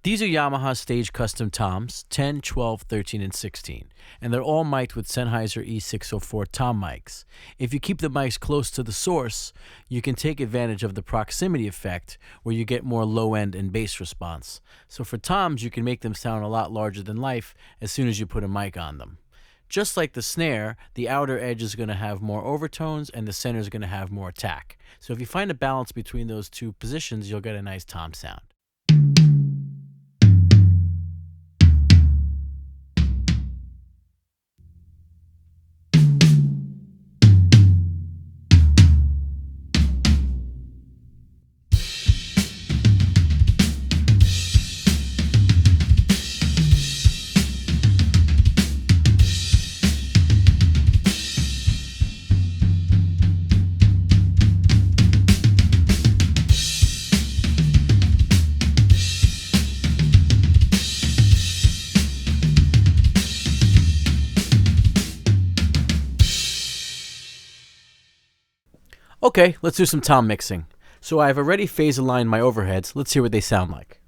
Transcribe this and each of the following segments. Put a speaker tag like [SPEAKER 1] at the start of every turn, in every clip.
[SPEAKER 1] These are Yamaha Stage Custom Toms, 10, 12, 13, and 16, and they're all mic'd with Sennheiser E604 tom mics. If you keep the mics close to the source, you can take advantage of the proximity effect where you get more low end and bass response. So for toms, you can make them sound a lot larger than life as soon as you put a mic on them. Just like the snare, the outer edge is going to have more overtones and the center is going to have more attack. So if you find a balance between those two positions, you'll get a nice tom sound. Okay, let's do some tom mixing. So I've already phase aligned my overheads. Let's hear what they sound like.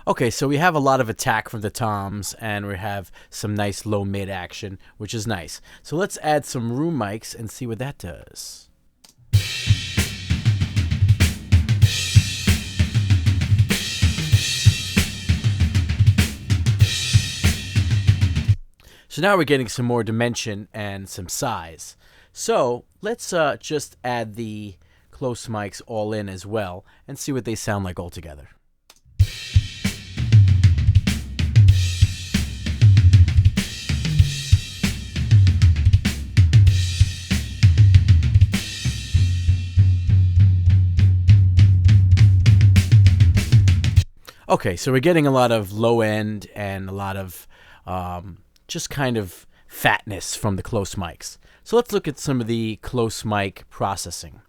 [SPEAKER 1] Okay, so we have a lot of attack from the toms, and we have some nice low mid action, which is nice. So let's add some room mics and see what that does. So now we're getting some more dimension and some size. So let's just add the close mics all in as well and see what they sound like all together. Okay, so we're getting a lot of low end and a lot of just kind of fatness from the close mics. So let's look at some of the close mic processing.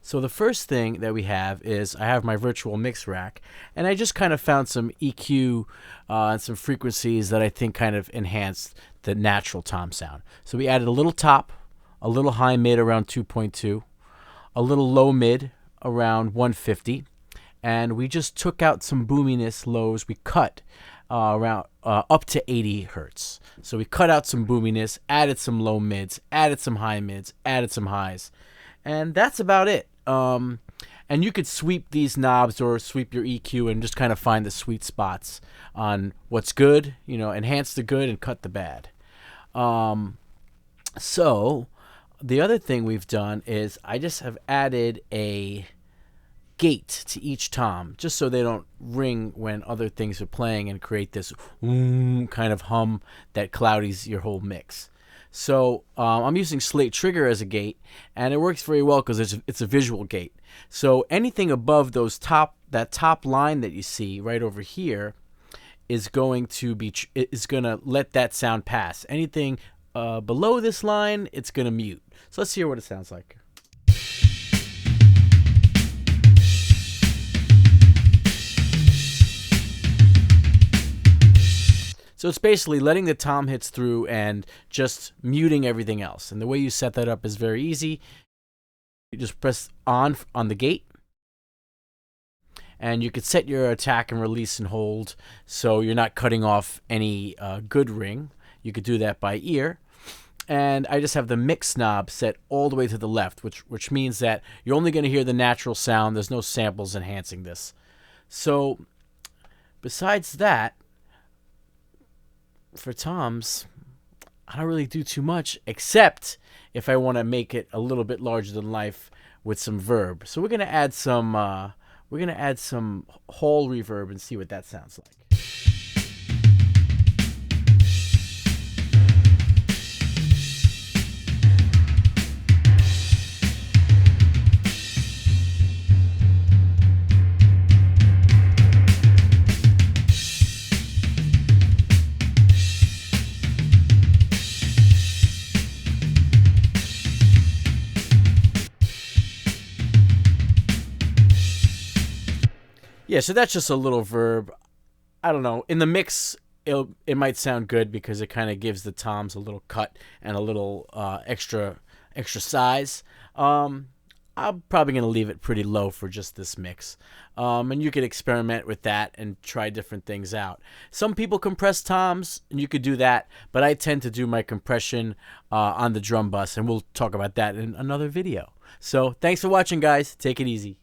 [SPEAKER 1] So the first thing that we have is I have my virtual mix rack, and I just kind of found some EQ and some frequencies that I think kind of enhanced the natural tom sound. So we added a little top, a little high mid around 2.2, a little low mid around 150, and we just took out some boominess lows. We cut around up to 80 hertz. So we cut out some boominess, added some low mids, added some high mids, added some highs, and that's about it. And you could sweep these knobs or sweep your EQ and just kind of find the sweet spots on what's good, you know, enhance the good and cut the bad. So the other thing we've done is I just have added a gate to each tom, just so they don't ring when other things are playing and create this kind of hum that cloudies your whole mix. So I'm using Slate Trigger as a gate, and it works very well because it's a visual gate. So anything above that top line that you see right over here is going to let that sound pass. Anything below this line, it's going to mute. So let's hear what it sounds like. So it's basically letting the tom hits through and just muting everything else. And the way you set that up is very easy. You just press on the gate, and you could set your attack and release and hold so you're not cutting off any good ring. You could do that by ear. And I just have the mix knob set all the way to the left, which means that you're only going to hear the natural sound. There's no samples enhancing this. So besides that, for toms, I don't really do too much, except if I want to make it a little bit larger than life with some verb. So we're gonna add some hall reverb and see what that sounds like. Yeah, so that's just a little verb. I don't know. In the mix, it might sound good because it kind of gives the toms a little cut and a little extra size. I'm probably going to leave it pretty low for just this mix. And you could experiment with that and try different things out. Some people compress toms, and you could do that, but I tend to do my compression on the drum bus, and we'll talk about that in another video. So thanks for watching, guys. Take it easy.